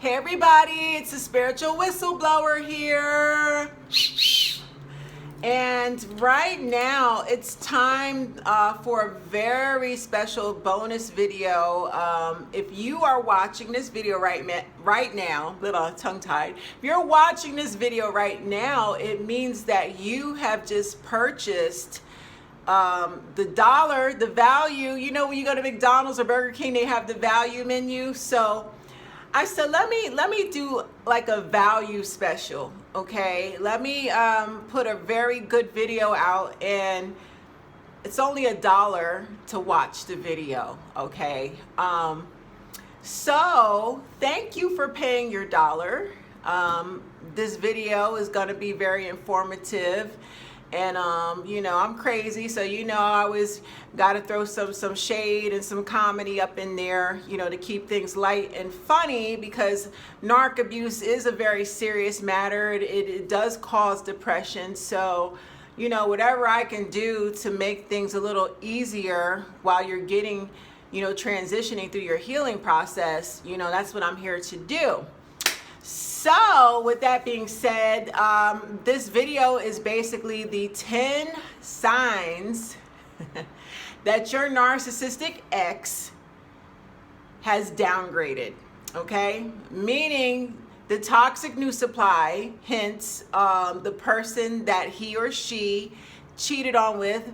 Hey everybody, it's a spiritual whistleblower here. And right now it's time for a very special bonus video. If you are watching this video right now, little tongue-tied, if you're watching this video right now, it means that you have just purchased the value. You know, when you go to McDonald's or Burger King, they have the value menu. So I said, let me do like a value special, okay? Let me put a very good video out, and it's only $1 to watch the video, okay? So thank you for paying your $1. This video is gonna be very informative. And you know, I'm crazy, so you know I always got to throw some shade and some comedy up in there, you know, to keep things light and funny, because narc abuse is a very serious matter. It does cause depression. So, you know, whatever I can do to make things a little easier while you're getting, you know, transitioning through your healing process, you know, that's what I'm here to do. So with that being said, this video is basically the 10 signs that your narcissistic ex has downgraded, okay? Meaning the toxic new supply, hence the person that he or she cheated on with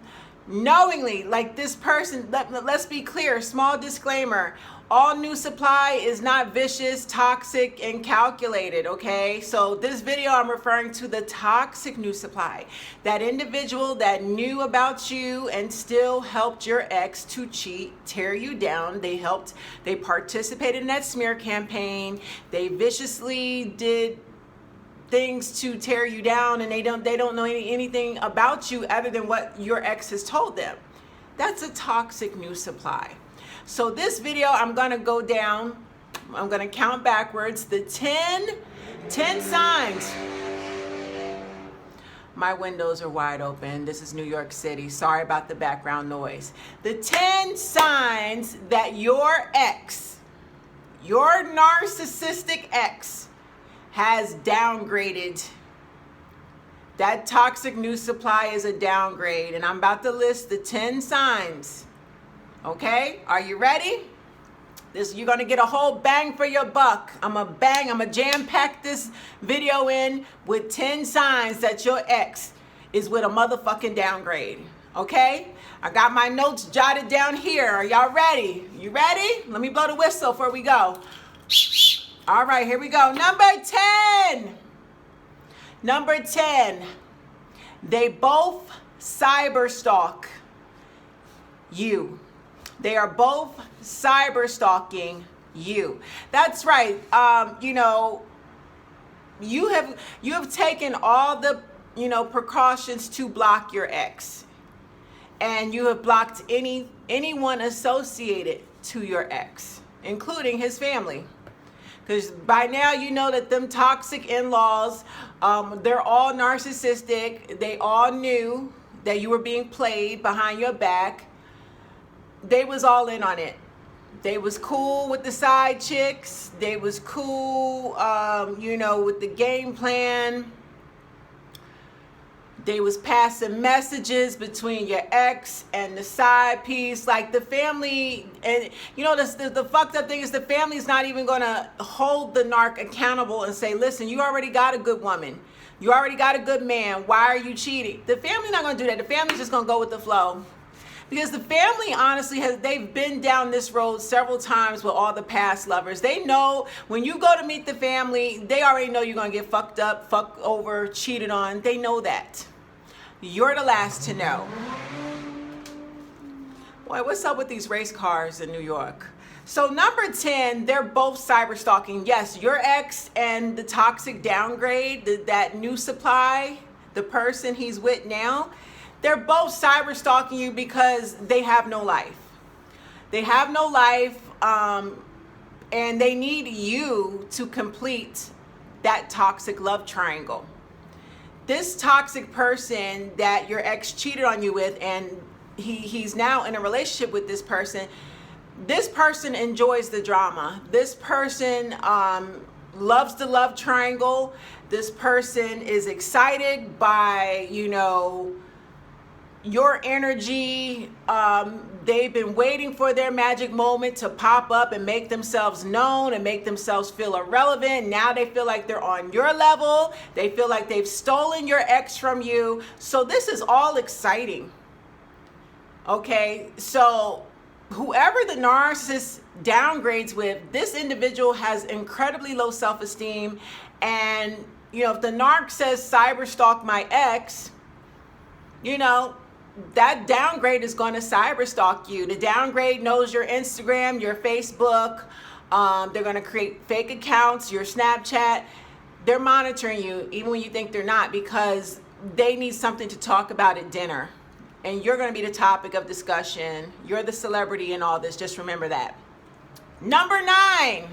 knowingly. Like this person, let's be clear, small disclaimer, all new supply is not vicious, toxic, and calculated, okay? So this video, I'm referring to the toxic new supply. That individual that knew about you and still helped your ex to cheat, tear you down. They participated in that smear campaign. They viciously did things to tear you down, and they don't know anything about you other than what your ex has told them. That's a toxic new supply. So this video, I'm gonna go down, I'm gonna count backwards, the 10 signs. My windows are wide open. This is New York City. Sorry about the background noise. The 10 signs that your ex, your narcissistic ex, has downgraded. That toxic new supply is a downgrade, and I'm about to list the 10 signs. Okay, are you ready? You're gonna get a whole bang for your buck. I'm gonna jam-pack this video in with 10 signs that your ex is with a motherfucking downgrade. Okay? I got my notes jotted down here. Are y'all ready? You ready? Let me blow the whistle before we go. All right, here we go. Number 10. Number 10. They both cyber stalk you. They are both cyber stalking you. That's right. You know, you have taken all the, you know, precautions to block your ex, and you have blocked anyone associated to your ex, including his family. Because by now you know that them toxic in-laws, they're all narcissistic. They all knew that you were being played behind your back. They was all in on it. They was cool with the side chicks. They was cool, you know, with the game plan. They was passing messages between your ex and the side piece. Like the family, and you know, the fucked up thing is the family's not even gonna hold the narc accountable and say, listen, you already got a good woman. You already got a good man. Why are you cheating? The family's not gonna do that. The family's just gonna go with the flow. Because the family, honestly, they've been down this road several times with all the past lovers. They know when you go to meet the family, they already know you're going to get fucked up, fucked over, cheated on. They know that. You're the last to know. Boy, what's up with these race cars in New York? So number 10, they're both cyber stalking. Yes, your ex and the toxic downgrade, that new supply, the person he's with now, they're both cyber stalking you because they have no life. They have no life, and they need you to complete that toxic love triangle. This toxic person that your ex cheated on you with, and he's now in a relationship with this person enjoys the drama. This person loves the love triangle. This person is excited by, your energy. They've been waiting for their magic moment to pop up and make themselves known and make themselves feel irrelevant. Now they feel like they're on your level. They feel like they've stolen your ex from you. So this is all exciting. Okay, so whoever the narcissist downgrades with, this individual has incredibly low self-esteem. And, if the narc says cyber stalk my ex, that downgrade is going to cyber stalk you. The downgrade knows your Instagram, your Facebook. They're going to create fake accounts, your Snapchat. They're monitoring you even when you think they're not, because they need something to talk about at dinner. And you're going to be the topic of discussion. You're the celebrity in all this. Just remember that. Number 9.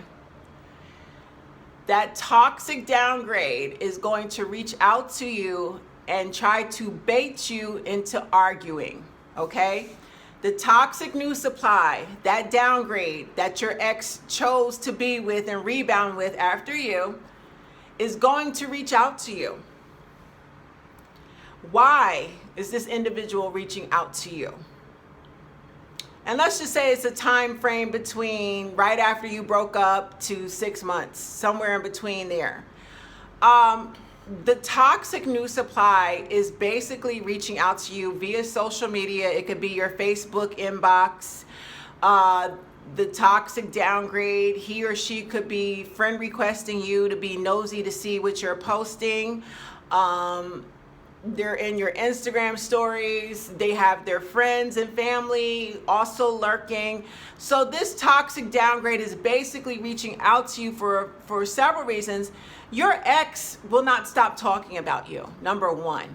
That toxic downgrade is going to reach out to you and try to bait you into arguing, okay? The toxic new supply, that downgrade that your ex chose to be with and rebound with after you, is going to reach out to you. Why is this individual reaching out to you? And let's just say it's a time frame between right after you broke up to 6 months, somewhere in between there. The toxic new supply is basically reaching out to you via social media. It could be your Facebook inbox. The toxic downgrade, he or she could be friend requesting you to be nosy to see what you're posting. They're in your Instagram stories. They have their friends and family also lurking. So this toxic downgrade is basically reaching out to you for several reasons. Your ex will not stop talking about you, number 1.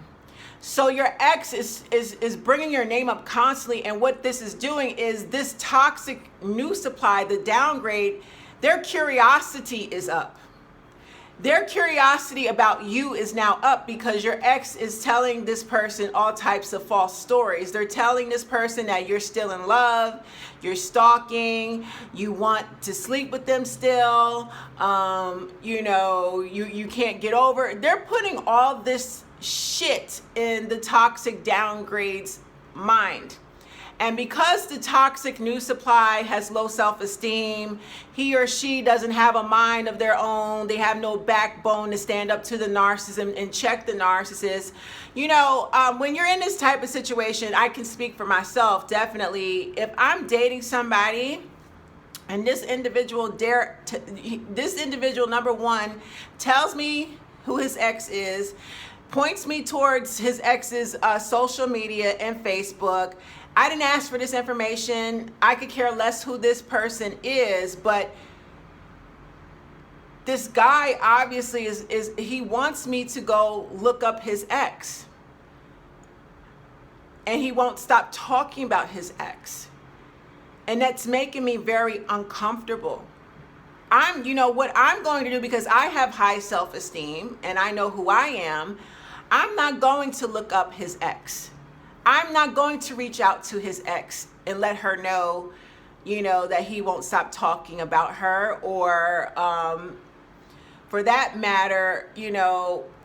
So your ex is bringing your name up constantly. And what this is doing is this toxic new supply, the downgrade, their curiosity is up. Their curiosity about you is now up because your ex is telling this person all types of false stories. They're telling this person that you're still in love, you're stalking, you want to sleep with them still, you can't get over. They're putting all this shit in the toxic downgrade's mind. And because the toxic new supply has low self-esteem, he or she doesn't have a mind of their own. They have no backbone to stand up to the narcissism and check the narcissist. When you're in this type of situation, I can speak for myself, definitely. If I'm dating somebody and this individual, number 1, tells me who his ex is, points me towards his ex's social media and Facebook. I didn't ask for this information. I could care less who this person is, but this guy obviously he wants me to go look up his ex. And he won't stop talking about his ex. And that's making me very uncomfortable. What I'm going to do, because I have high self-esteem and I know who I am, I'm not going to look up his ex. I'm not going to reach out to his ex and let her know, that he won't stop talking about her, or for that matter,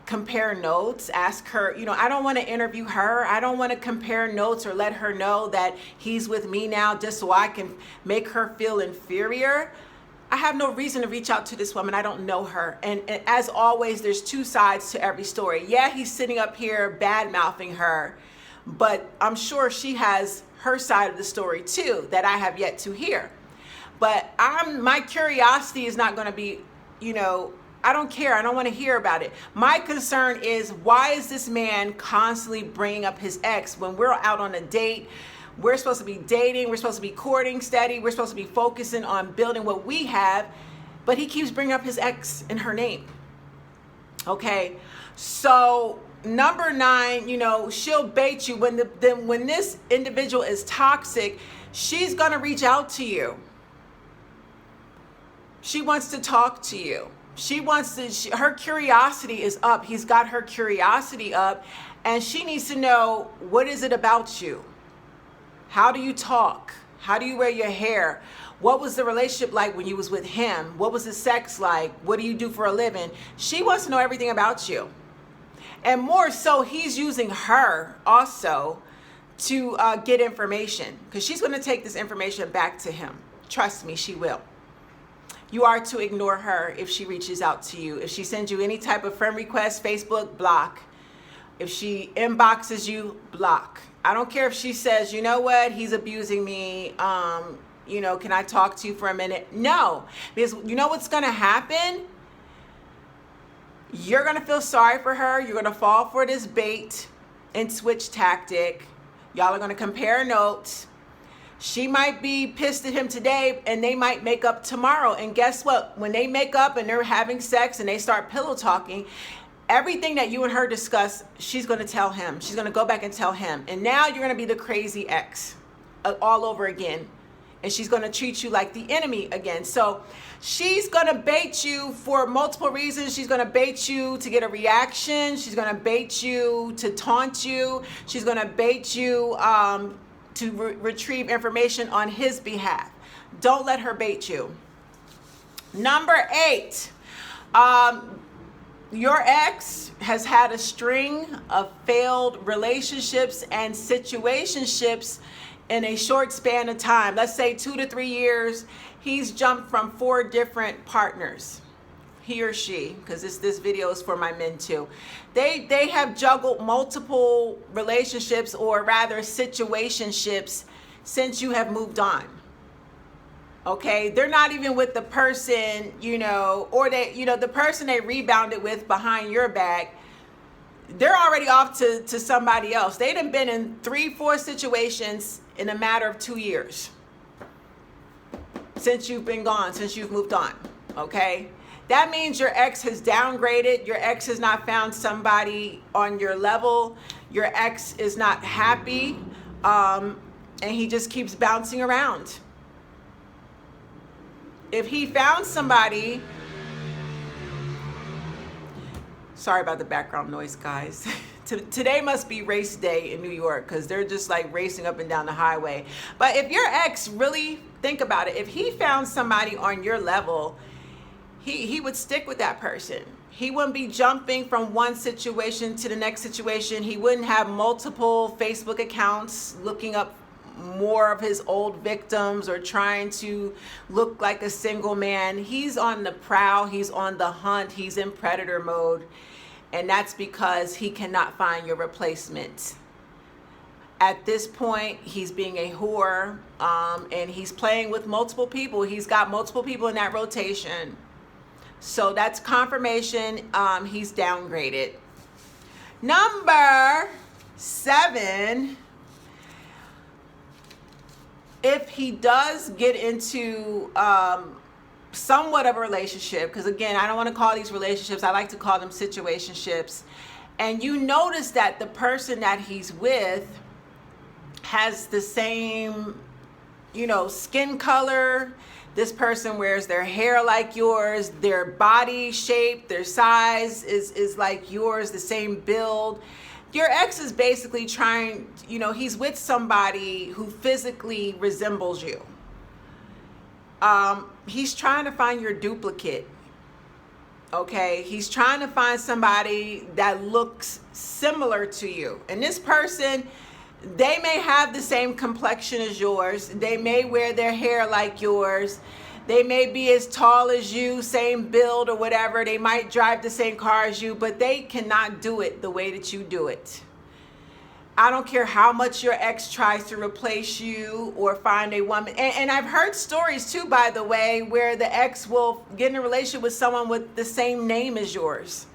compare notes, ask her, I don't want to interview her. I don't want to compare notes or let her know that he's with me now just so I can make her feel inferior. I have no reason to reach out to this woman. I don't know her. And as always, there's 2 sides to every story. Yeah, he's sitting up here bad-mouthing her, but I'm sure she has her side of the story too that I have yet to hear. But my curiosity is not going to be, I don't care. I don't want to hear about it. My concern is, why is this man constantly bringing up his ex when we're out on a date? We're supposed to be dating. We're supposed to be courting steady. We're supposed to be focusing on building what we have. But he keeps bringing up his ex in her name. Okay. So number 9, she'll bait you. When this individual is toxic, she's going to reach out to you. She wants to talk to you. Her curiosity is up. He's got her curiosity up, and she needs to know, what is it about you? How do you talk? How do you wear your hair? What was the relationship like when you was with him? What was the sex like? What do you do for a living? She wants to know everything about you. And more so, he's using her also to get information, because she's going to take this information back to him. Trust me, she will. You are to ignore her if she reaches out to you. If she sends you any type of friend request, Facebook, block. If she inboxes you, block. I don't care if she says, you know what, he's abusing me. You know, can I talk to you for a minute? No, because you know what's going to happen? You're going to feel sorry for her. You're going to fall for this bait and switch tactic. Y'all are going to compare notes. She might be pissed at him today and they might make up tomorrow. And guess what? When they make up and they're having sex and they start pillow talking, everything that you and her discuss, she's going to tell him. She's going to go back and tell him. And now you're going to be the crazy ex all over again. And she's going to treat you like the enemy again. So she's going to bait you for multiple reasons. She's going to bait you to get a reaction. She's going to bait you to taunt you. She's going to bait you to retrieve information on his behalf. Don't let her bait you. Number 8, your ex has had a string of failed relationships and situationships in a short span of time. Let's say 2 to 3 years. He's jumped from 4 different partners. He or she, because this video is for my men too. They have juggled multiple relationships, or rather situationships, since you have moved on. Okay, they're not even with the person, you know, or they, you know, the person they rebounded with behind your back. They're already off to somebody else. They done been in 3-4 situations in a matter of 2 years since you've been gone, since you've moved on. Okay. That means your ex has downgraded. Your ex has not found somebody on your level. Your ex is not happy. And he just keeps bouncing around. If he found somebody, sorry about the background noise, guys. Today must be race day in New York, because they're just like racing up and down the highway. But if your ex, really think about it, if he found somebody on your level, he would stick with that person. He wouldn't be jumping from one situation to the next situation. He wouldn't have multiple Facebook accounts looking up more of his old victims or trying to look like a single man. He's on the prowl. He's on the hunt. He's in predator mode. And that's because he cannot find your replacement. At this point, he's being a whore, and he's playing with multiple people. He's got multiple people in that rotation. So that's confirmation he's downgraded. Number 7, if he does get into somewhat of a relationship, because again, I don't want to call these relationships, I like to call them situationships, and you notice that the person that he's with has the same, you know, skin color. This person wears their hair like yours, their body shape, their size is like yours, the same build. Your ex is basically trying, you know, he's with somebody who physically resembles you. He's trying to find your duplicate. Okay, he's trying to find somebody that looks similar to you. And this person, they may have the same complexion as yours. They may wear their hair like yours. They may be as tall as you, same build or whatever. They might drive the same car as you, but they cannot do it the way that you do it. I don't care how much your ex tries to replace you or find a woman. And I've heard stories too, by the way, where the ex will get in a relationship with someone with the same name as yours.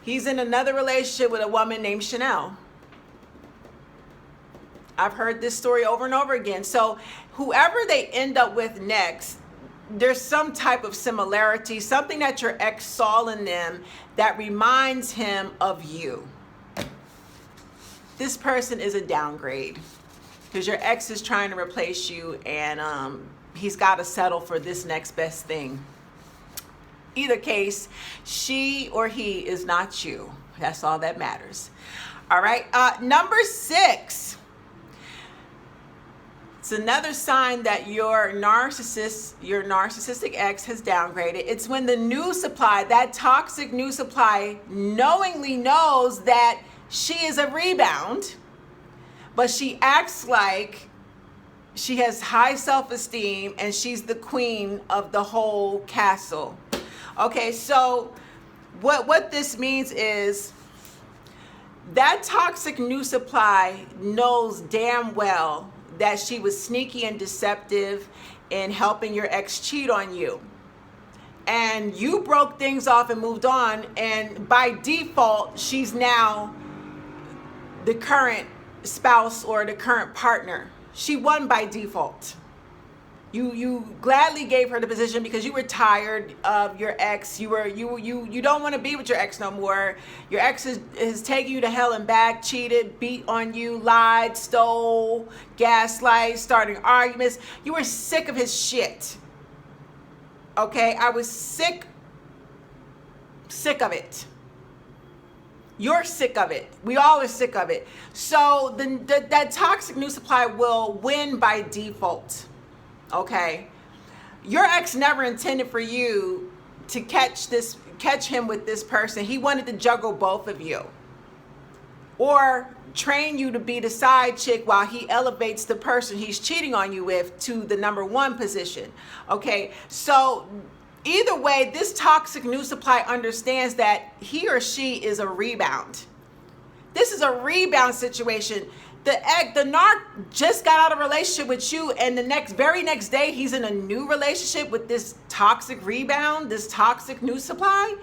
He's in another relationship with a woman named Chanel. I've heard this story over and over again. So whoever they end up with next, there's some type of similarity, something that your ex saw in them that reminds him of you. This person is a downgrade because your ex is trying to replace you, and he's got to settle for this next best thing. Either case, she or he is not you. That's all that matters. All right. Number 6. It's another sign that your narcissistic ex has downgraded. It's when the new supply, that toxic new supply, knowingly knows that she is a rebound, but she acts like she has high self-esteem and she's the queen of the whole castle. Okay, so what this means is that toxic new supply knows damn well that she was sneaky and deceptive in helping your ex cheat on you. And you broke things off and moved on, and by default, she's now the current spouse or the current partner. She won by default. You gladly gave her the position because you were tired of your ex. You don't want to be with your ex no more. Your ex is taking you to hell and back, cheated, beat on you, lied, stole, gaslight, starting arguments. You were sick of his shit. Okay, I was sick of it. You're sick of it. We all are sick of it. So that toxic new supply will win by default. Okay, your ex never intended for you to catch him with this person. He wanted to juggle both of you, or train you to be the side chick while he elevates the person he's cheating on you with to the number one position. Okay, so either way, this toxic new supply understands that he or she is a rebound. This is a rebound situation. The narc just got out of a relationship with you, and the very next day he's in a new relationship with this toxic rebound, this toxic new supply.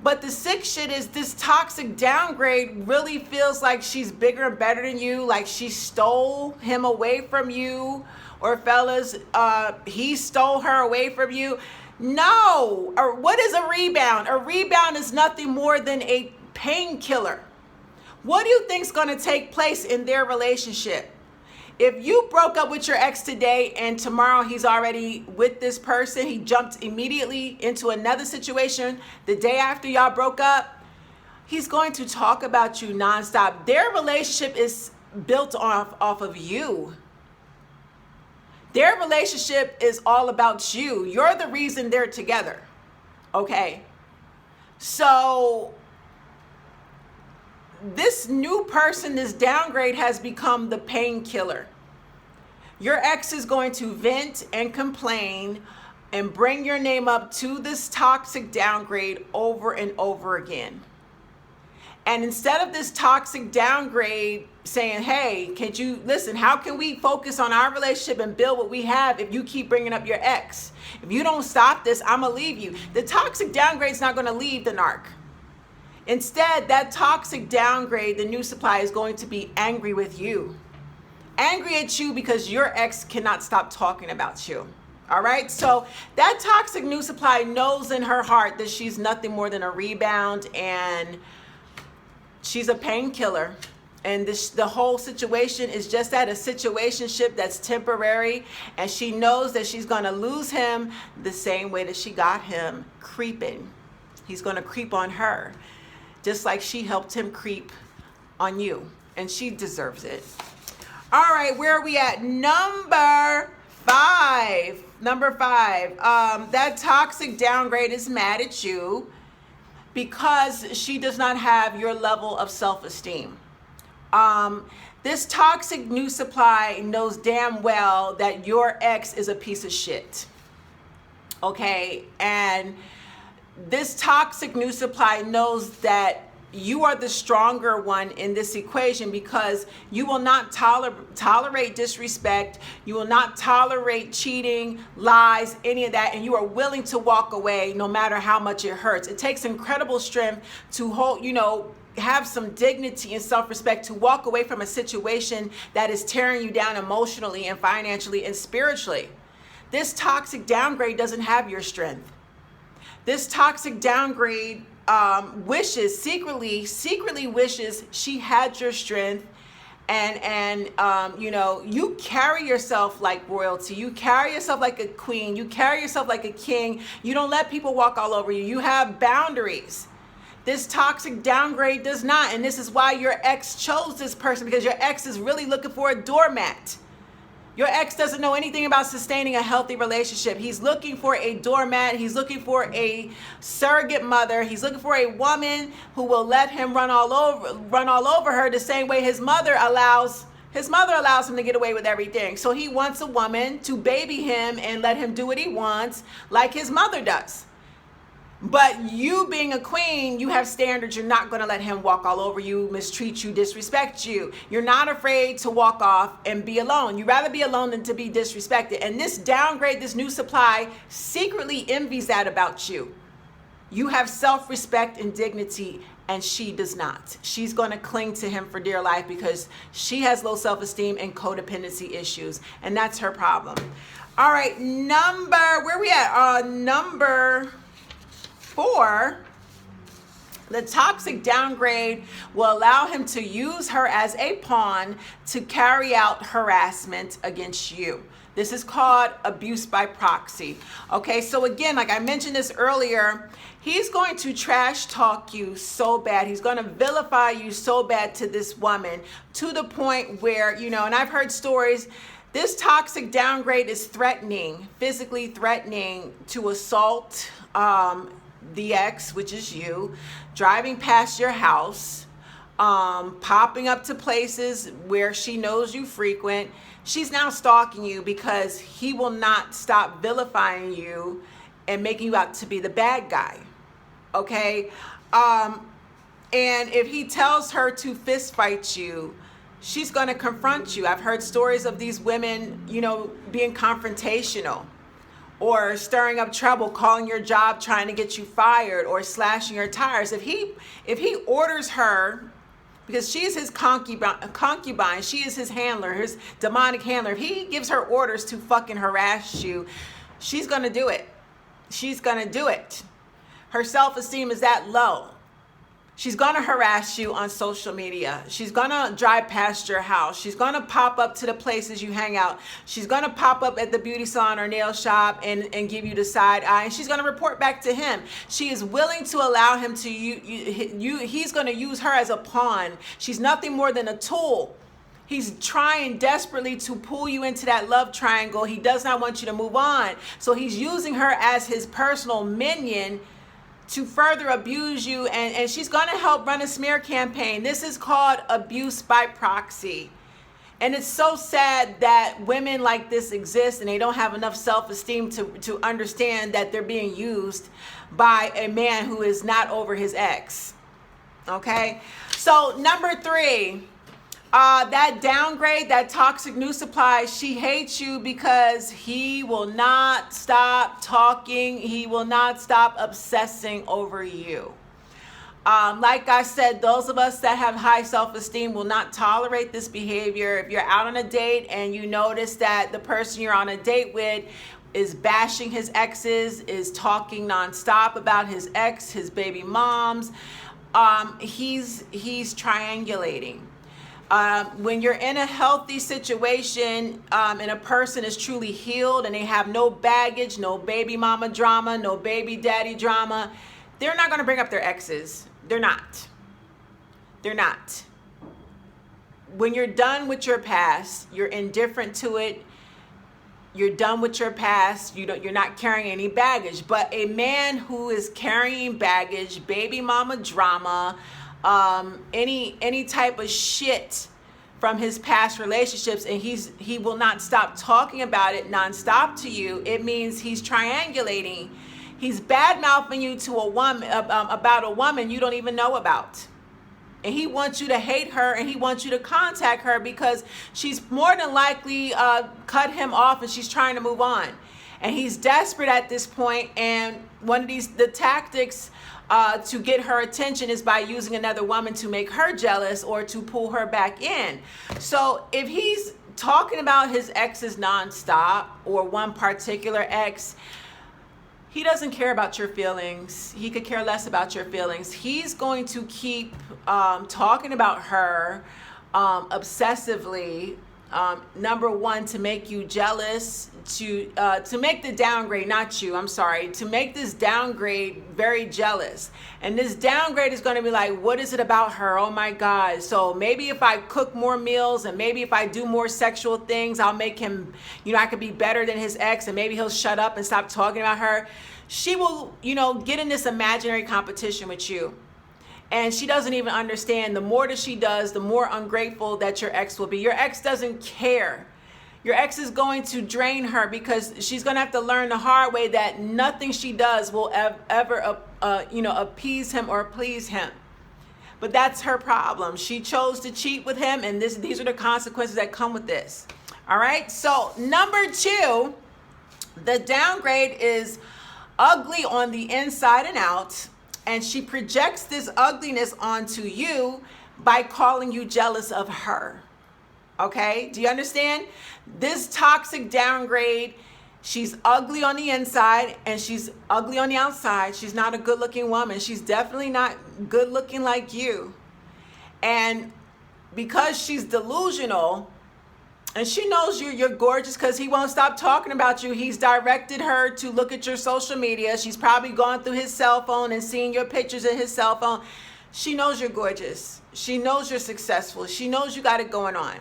But the sick shit is this toxic downgrade really feels like she's bigger and better than you, like she stole him away from you, or fellas, he stole her away from you. No, or what is a rebound? A rebound is nothing more than a painkiller. What do you think is going to take place in their relationship? If you broke up with your ex today and tomorrow he's already with this person, he jumped immediately into another situation the day after y'all broke up, he's going to talk about you nonstop. Their relationship is built off of you. Their relationship is all about you. You're the reason they're together. Okay? So this new person, this downgrade, has become the painkiller. Your ex is going to vent and complain and bring your name up to this toxic downgrade over and over again. And instead of this toxic downgrade saying, hey, can't you listen, how can we focus on our relationship and build what we have if you keep bringing up your ex? If you don't stop this, I'm going to leave you. The toxic downgrade is not going to leave the narc. Instead, that toxic downgrade, the new supply, is going to be angry with you. Angry at you because your ex cannot stop talking about you. All right? So that toxic new supply knows in her heart that she's nothing more than a rebound, and she's a painkiller. And the whole situation is just that, a situationship that's temporary. And she knows that she's going to lose him the same way that she got him, creeping. He's going to creep on her, just like she helped him creep on you. And she deserves it. All right, where are we at? Number five. That toxic downgrade is mad at you because she does not have your level of self-esteem. This toxic new supply knows damn well that your ex is a piece of shit. Okay, and this toxic new supply knows that you are the stronger one in this equation because you will not tolerate disrespect. You will not tolerate cheating, lies, any of that. And you are willing to walk away no matter how much it hurts. It takes incredible strength to hold, have some dignity and self-respect to walk away from a situation that is tearing you down emotionally and financially and spiritually. This toxic downgrade doesn't have your strength. This toxic downgrade secretly wishes she had your strength, and you carry yourself like royalty. You carry yourself like a queen. You carry yourself like a king. You don't let people walk all over you. You have boundaries. This toxic downgrade does not, and this is why your ex chose this person, because your ex is really looking for a doormat. Your ex doesn't know anything about sustaining a healthy relationship. He's looking for a doormat. He's looking for a surrogate mother. He's looking for a woman who will let him run all over her the same way his mother allows him to get away with everything. So he wants a woman to baby him and let him do what he wants, like his mother does. But you being a queen, you have standards. You're not going to let him walk all over you, mistreat you, disrespect you. You're not afraid to walk off and be alone. You'd rather be alone than to be disrespected. And this downgrade, this new supply, secretly envies that about you. You have self-respect and dignity, and she does not. She's going to cling to him for dear life because she has low self-esteem and codependency issues, and that's her problem. All right, where we at? Number 4, the toxic downgrade will allow him to use her as a pawn to carry out harassment against you. This is called abuse by proxy. Okay, so again, like I mentioned this earlier, he's going to trash talk you so bad. He's going to vilify you so bad to this woman, to the point where, and I've heard stories, this toxic downgrade is threatening, physically threatening to assault the ex, which is you, driving past your house, popping up to places where she knows you frequent. She's now stalking you because he will not stop vilifying you and making you out to be the bad guy. Okay? And if he tells her to fist fight you, she's going to confront you. I've heard stories of these women, being confrontational, or stirring up trouble, calling your job, trying to get you fired, or slashing your tires. If he orders her, because she is his concubine, she is his handler, his demonic handler. If he gives her orders to fucking harass you, she's gonna do it. She's gonna do it. Her self-esteem is that low. She's gonna harass you on social media. She's gonna drive past your house. She's gonna pop up to the places you hang out. She's gonna pop up at the beauty salon or nail shop and give you the side eye. And she's gonna report back to him. She is willing to allow him to he's gonna use her as a pawn. She's nothing more than a tool. He's trying desperately to pull you into that love triangle. He does not want you to move on. So he's using her as his personal minion to further abuse you, and she's going to help run a smear campaign. This is called abuse by proxy. And it's so sad that women like this exist and they don't have enough self-esteem to understand that they're being used by a man who is not over his ex. Okay? So number 3, that downgrade, that toxic new supply, she hates you because he will not stop talking. He will not stop obsessing over you. Like I said, those of us that have high self-esteem will not tolerate this behavior. If you're out on a date and you notice that the person you're on a date with is bashing his exes, is talking nonstop about his ex, his baby moms, he's triangulating. When you're in a healthy situation and a person is truly healed and they have no baggage, no baby mama drama, no baby daddy drama, they're not going to bring up their exes. They're not. They're not. When you're done with your past, you're indifferent to it. You're done with your past. You're not carrying any baggage. But a man who is carrying baggage, baby mama drama, any type of shit from his past relationships, and he will not stop talking about it nonstop to you, it means he's triangulating. He's bad mouthing you to a woman about a woman you don't even know about. And he wants you to hate her, and he wants you to contact her because she's more than likely cut him off and she's trying to move on. And he's desperate at this point, and one of the tactics to get her attention is by using another woman to make her jealous or to pull her back in. So if he's talking about his exes nonstop, or one particular ex, he doesn't care about your feelings. He could care less about your feelings. He's going to keep talking about her obsessively Number one, to make you jealous, to make the downgrade, not you, I'm sorry, to make this downgrade very jealous. And this downgrade is going to be like, what is it about her? Oh my God. So maybe if I cook more meals and maybe if I do more sexual things, I'll make him, I could be better than his ex, and maybe he'll shut up and stop talking about her. She will, get in this imaginary competition with you. And she doesn't even understand, the more that she does, the more ungrateful that your ex will be. Your ex doesn't care. Your ex is going to drain her because she's going to have to learn the hard way that nothing she does will ever appease him or please him. But that's her problem. She chose to cheat with him, and these are the consequences that come with this. All right? So number two, the downgrade is ugly on the inside and out. And she projects this ugliness onto you by calling you jealous of her. Okay? Do you understand? This toxic downgrade, she's ugly on the inside and she's ugly on the outside. She's not a good-looking woman. She's definitely not good-looking like you. And because she's delusional, and she knows you're gorgeous because he won't stop talking about you. He's directed her to look at your social media. She's probably gone through his cell phone and seen your pictures in his cell phone. She knows you're gorgeous. She knows you're successful. She knows you got it going on.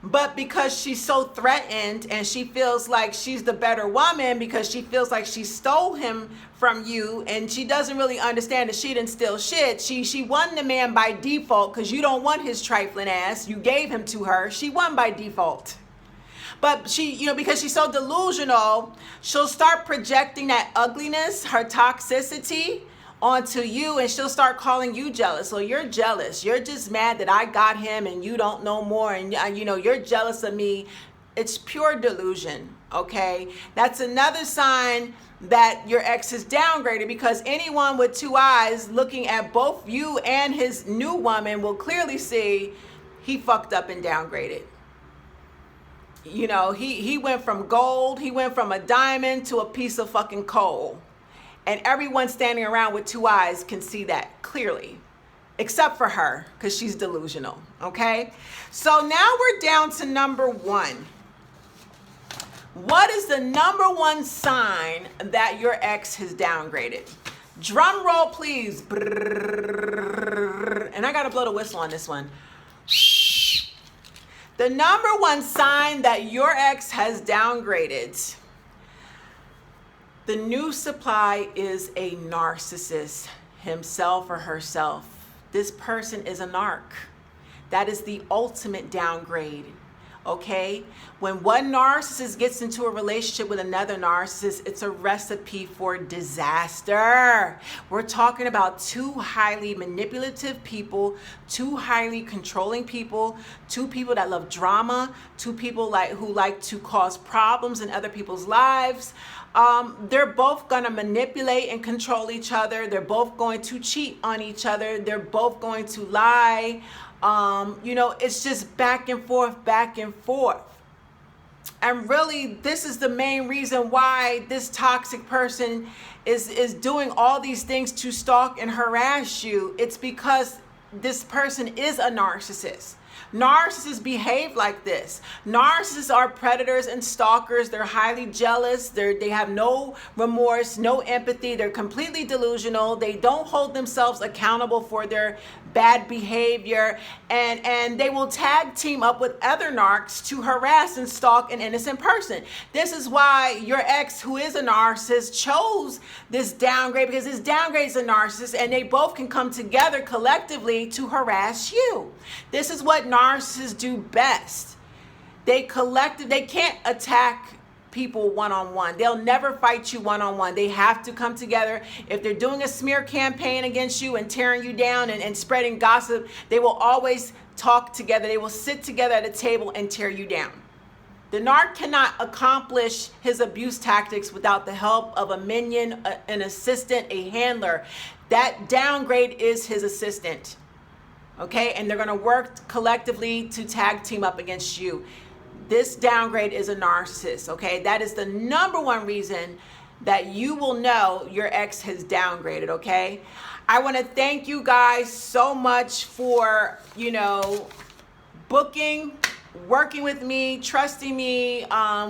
But because she's so threatened and she feels like she's the better woman because she feels like she stole him from you, and she doesn't really understand that she didn't steal shit. She won the man by default because you don't want his trifling ass. You gave him to her. She won by default. But she, because she's so delusional, she'll start projecting that ugliness, her toxicity, onto you, and she'll start calling you jealous. So you're jealous. You're just mad that I got him and you don't know more, and you're jealous of me. It's pure delusion, okay? That's another sign that your ex is downgraded, because anyone with two eyes looking at both you and his new woman will clearly see he fucked up and downgraded. He went from gold, he went from a diamond to a piece of fucking coal. And everyone standing around with two eyes can see that clearly, except for her, because she's delusional, okay? So now we're down to number one. What is the number one sign that your ex has downgraded? Drum roll, please. And I got to blow the whistle on this one. The number one sign that your ex has downgraded. The new supply is a narcissist, himself or herself. This person is a narc. That is the ultimate downgrade, okay? When one narcissist gets into a relationship with another narcissist, it's a recipe for disaster. We're talking about two highly manipulative people, two highly controlling people, two people that love drama, two people who like to cause problems in other people's lives. They're both going to manipulate and control each other. They're both going to cheat on each other. They're both going to lie. It's just back and forth, back and forth. And really, this is the main reason why this toxic person is doing all these things to stalk and harass you. It's because this person is a narcissist. Narcissists behave like this. Narcissists are predators and stalkers. They're highly jealous. They have no remorse, no empathy. They're completely delusional. They don't hold themselves accountable for their bad behavior. And they will tag team up with other narcs to harass and stalk an innocent person. This is why your ex, who is a narcissist, chose this downgrade, because this downgrade is a narcissist, and they both can come together collectively to harass you. This is what narcissists do best. They can't attack people one-on-one. They'll never fight you one-on-one. They have to come together. If they're doing a smear campaign against you and tearing you down and spreading gossip, they will always talk together. They will sit together at a table and tear you down. The narc cannot accomplish his abuse tactics without the help of a minion, an assistant, a handler. That downgrade is his assistant. Okay, and they're going to work collectively to tag team up against you. This downgrade is a narcissist, okay? That is the number one reason that you will know your ex has downgraded, okay? I want to thank you guys so much for, booking working with me, trusting me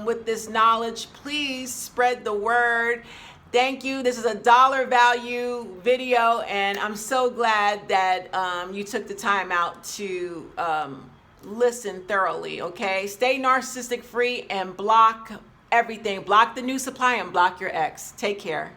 with this knowledge. Please spread the word. Thank you. This is a dollar value video, and I'm so glad that you took the time out to listen thoroughly, okay? Stay narcissistic free and block everything. Block the new supply and block your ex. Take care.